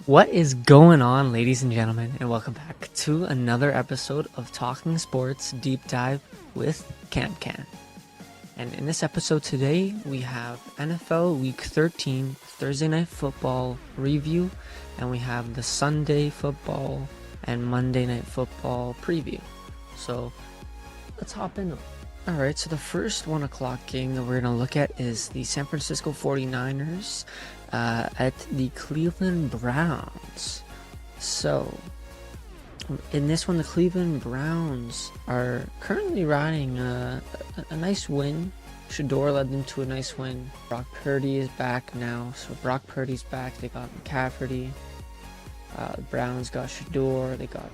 What is going on, ladies and gentlemen, and welcome back to another episode of Talking Sports Deep Dive with CamCann. And in this episode today, we have NFL Week 13 Thursday Night Football review, and we have the Sunday Football and Monday Night Football preview. So let's hop in. Alright, so the first 1 o'clock game that we're going to look at is the San Francisco 49ers at the Cleveland Browns. So, in this one, the Cleveland Browns are currently riding a nice win. Shador led them to a nice win. Brock Purdy is back now, so Brock Purdy's back. They got McCaffrey. The Browns got Shador. They got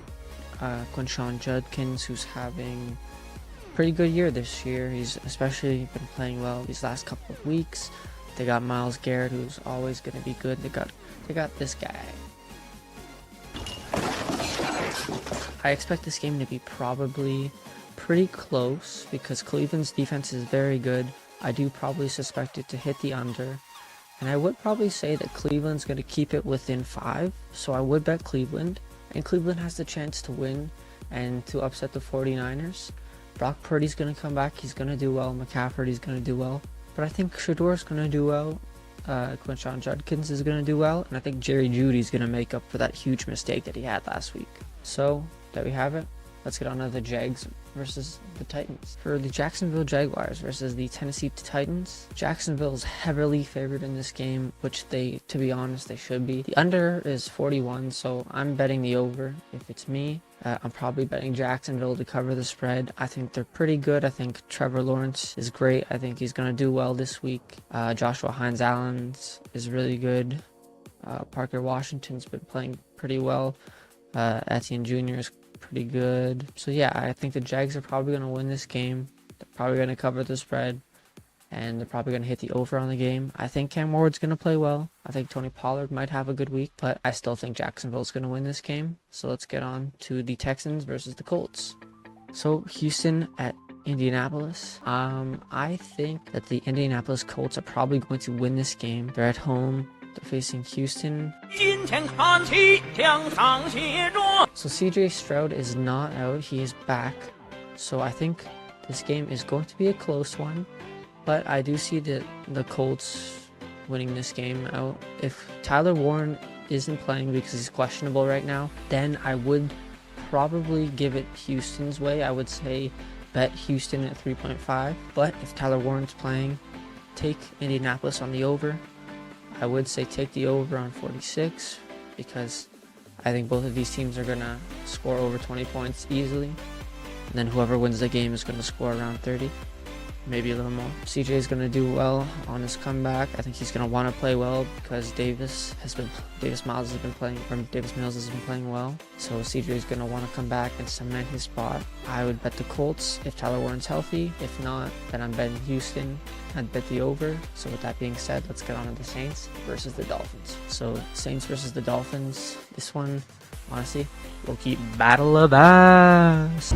Quinshon Judkins, who's having a pretty good year this year. He's especially been playing well these last couple of weeks. They got Myles Garrett, who's always going to be good. They got this guy. I expect this game to be probably pretty close because Cleveland's defense is very good. I do probably suspect it to hit the under. And I would probably say that Cleveland's going to keep it within 5. So I would bet Cleveland. And Cleveland has the chance to win and to upset the 49ers. Brock Purdy's going to come back. He's going to do well. McCaffrey's going to do well. But I think Shador's going to do well. Quinshon Judkins is going to do well. And I think Jerry Jeudy's going to make up for that huge mistake that he had last week. So, there we have it. Let's get on to the Jags versus the Titans. For the Jacksonville Jaguars versus the Tennessee Titans, Jacksonville is heavily favored in this game, which to be honest, they should be. The under is 41, so I'm betting the over. If it's me, I'm probably betting Jacksonville to cover the spread. I think they're pretty good. I think Trevor Lawrence is great. I think he's going to do well this week. Joshua Hines-Allen is really good. Parker Washington's been playing pretty well. Etienne Jr. is pretty good. So yeah, I think the Jags are probably going to win this game. They're probably going to cover the spread. And they're probably going to hit the over on the game. I think Cam Ward's going to play well. I think Tony Pollard might have a good week. But I still think Jacksonville's going to win this game. So let's get on to the Texans versus the Colts. So Houston at Indianapolis. I think that the Indianapolis Colts are probably going to win this game. They're at home. They're facing Houston. So CJ Stroud is not out. He is back. So I think this game is going to be a close one. But I do see the Colts winning this game out. If Tyler Warren isn't playing because he's questionable right now, then I would probably give it Houston's way. I would say bet Houston at 3.5. But if Tyler Warren's playing, take Indianapolis on the over. I would say take the over on 46 because I think both of these teams are going to score over 20 points easily. And then whoever wins the game is going to score around 30, maybe a little more. CJ is going to do well on his comeback. I think he's going to want to play well because Davis Mills has been playing well. So CJ is going to want to come back and cement his spot. I would bet the Colts if Tyler Warren's healthy. If not, then I'm betting Houston. I'd bet the over. So with that being said, let's get on to the Saints versus the Dolphins. So Saints versus the Dolphins. This one, honestly, we'll keep battle of ass.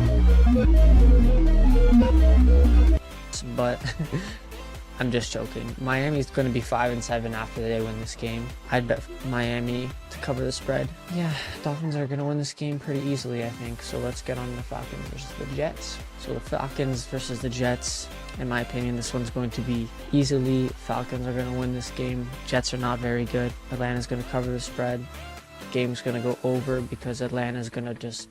But I'm just joking. Miami's going to be 5-7 after they win this game. I'd bet Miami to cover the spread. Yeah, Dolphins are going to win this game pretty easily, I think. So let's get on the Falcons versus the Jets. So the Falcons versus the Jets, in my opinion, this one's going to be easily. Falcons are going to win this game. Jets are not very good. Atlanta's going to cover the spread. Game's going to go over because Atlanta's going to just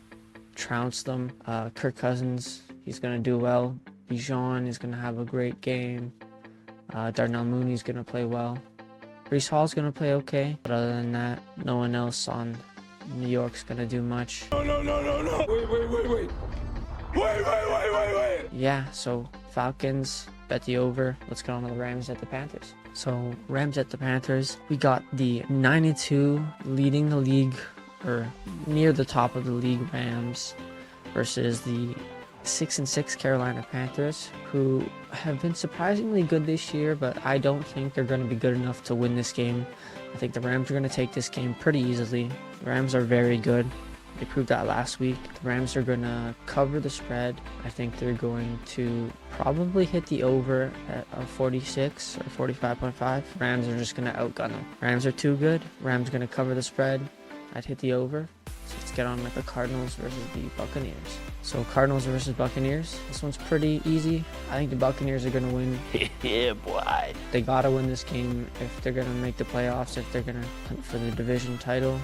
trounce them. Kirk Cousins, he's going to do well. Bijan is going to have a great game. Darnell Mooney's going to play well. Breece Hall's going to play okay. But other than that, no one else on New York's going to do much. No. Wait. Yeah, so Falcons, bet the over. Let's get on to the Rams at the Panthers. So Rams at the Panthers. We got the 9-2 leading the league, or near the top of the league Rams versus the 6-6 Carolina Panthers, who have been surprisingly good this year, but I don't think they're going to be good enough to win this game. I think the Rams are going to take this game pretty easily. The Rams are very good. They proved that last week. The Rams are going to cover the spread. I think they're going to probably hit the over at 46 or 45.5. Rams are just going to outgun them. Rams are too good. Rams going to cover the spread. I'd hit the over. So let's get on with the Cardinals versus the Buccaneers. So Cardinals versus Buccaneers. This one's pretty easy. I think the Buccaneers are going to win. Yeah, boy. They got to win this game if they're going to make the playoffs, if they're going to hunt for the division title.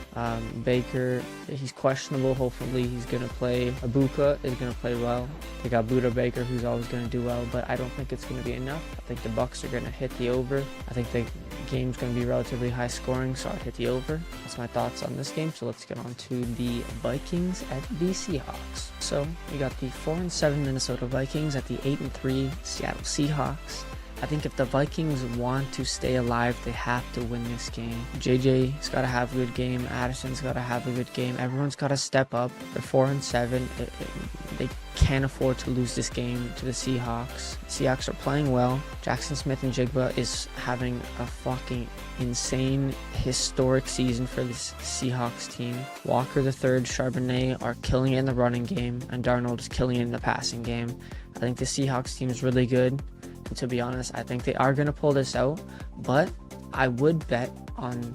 Baker, he's questionable. Hopefully he's going to play. Abuka is going to play well. They got Buda Baker, who's always going to do well, but I don't think it's going to be enough. I think the Bucs are going to hit the over. I think the game's going to be relatively high scoring, so I'd hit the over. That's my thoughts on this game. So let's get on to the Vikings at the Seahawks. So we got the 4-7 Minnesota Vikings at the 8-3 Seattle Seahawks. I think if the Vikings want to stay alive, they have to win this game. JJ's got to have a good game. Addison's got to have a good game. Everyone's got to step up. They're 4-7. They can't afford to lose this game to the Seahawks. Seahawks are playing well. Jackson Smith-Njigba is having a fucking insane, historic season for this Seahawks team. Walker III, Charbonnet are killing it in the running game, and Darnold is killing it in the passing game. I think the Seahawks team is really good. And to be honest, I think they are going to pull this out, but I would bet on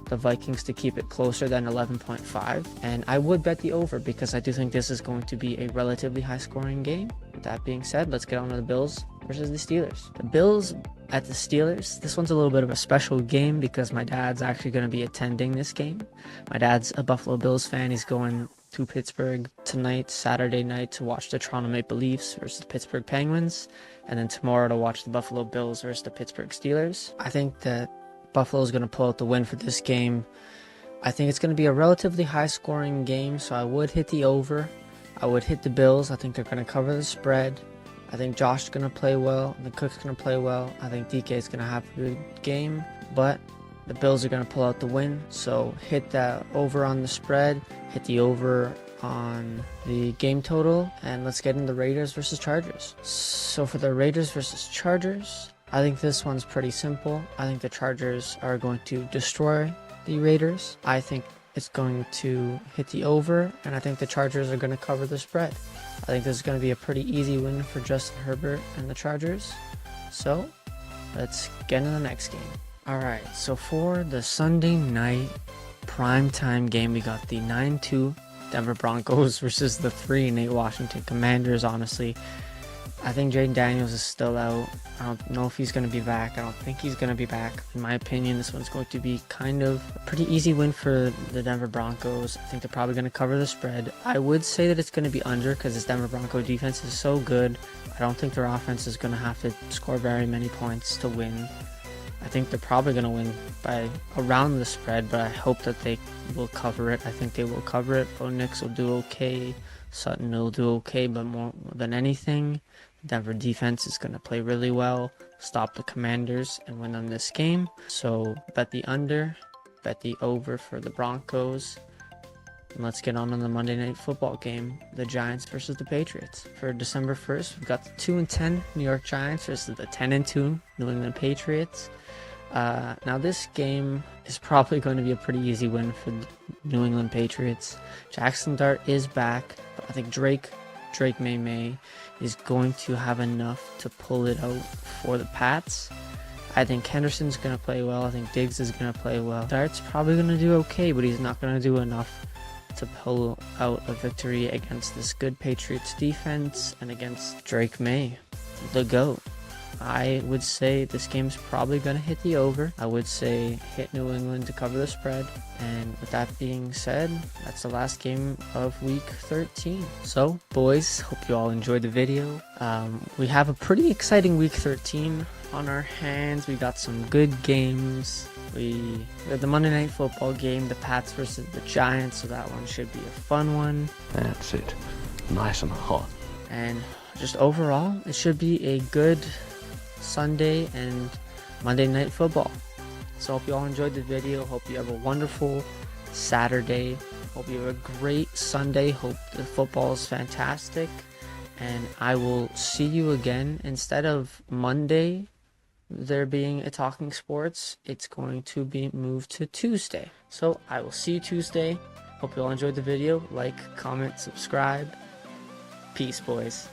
the Vikings to keep it closer than 11.5, and I would bet the over because I do think this is going to be a relatively high scoring game. With that being said, let's get on to the Bills versus the Steelers. The Bills at the Steelers. This one's a little bit of a special game because my dad's actually going to be attending this game. My dad's a Buffalo Bills fan. He's going to Pittsburgh tonight, Saturday night, to watch the Toronto Maple Leafs versus the Pittsburgh Penguins, and then tomorrow to watch the Buffalo Bills versus the Pittsburgh Steelers. I think that Buffalo is going to pull out the win for this game. I think it's going to be a relatively high-scoring game, so I would hit the over. I would hit the Bills. I think they're going to cover the spread. I think Josh is going to play well. I think Cook's going to play well. I think DK is going to have a good game, but the Bills are going to pull out the win. So hit that over on the spread, hit the over on the game total, and let's get into Raiders versus Chargers. So for the Raiders versus Chargers, I think this one's pretty simple. I think the Chargers are going to destroy the Raiders. I think it's going to hit the over, and I think the Chargers are going to cover the spread. I think this is going to be a pretty easy win for Justin Herbert and the Chargers. So let's get into the next game. Alright, so for the Sunday night primetime game, we got the 9-2 Denver Broncos versus the 3-8 Washington Commanders. Honestly, I think Jaden Daniels is still out. I don't know if he's going to be back. I don't think he's going to be back. In my opinion, this one's going to be kind of a pretty easy win for the Denver Broncos. I think they're probably going to cover the spread. I would say that it's going to be under because this Denver Bronco defense is so good. I don't think their offense is going to have to score very many points to win. I think they're probably going to win by around the spread, but I hope that they will cover it. I think they will cover it. Bo Nix will do okay. Sutton will do okay, but more than anything, Denver defense is going to play really well, stop the Commanders, and win on this game. So bet the under, bet the over for the Broncos. And let's get on the Monday Night Football game, the Giants versus the Patriots. For December 1st, we've got the 2-10 New York Giants versus the 10-2 New England Patriots. Now this game is probably going to be a pretty easy win for the New England Patriots. Jackson Dart is back, but I think Drake May is going to have enough to pull it out for the Pats. I think Henderson's going to play well. I think Diggs is going to play well. Dart's probably going to do okay, but he's not going to do enough to pull out a victory against this good Patriots defense and against Drake May, the GOAT. I would say this game's probably going to hit the over. I would say hit New England to cover the spread. And with that being said, that's the last game of week 13. So, boys, hope you all enjoyed the video. We have a pretty exciting week 13 on our hands. We got some good games. We had the Monday Night Football game, the Pats versus the Giants, so that one should be a fun one. That's it. Nice and hot. And just overall, it should be a good Sunday and Monday Night Football. So hope you all enjoyed the video. Hope you have a wonderful Saturday. Hope you have a great Sunday. Hope the football is fantastic. And I will see you again. Instead of Monday there being a Talking Sports, it's going to be moved to Tuesday. So I will see you Tuesday. Hope you all enjoyed the video. Like, comment, subscribe. Peace, boys.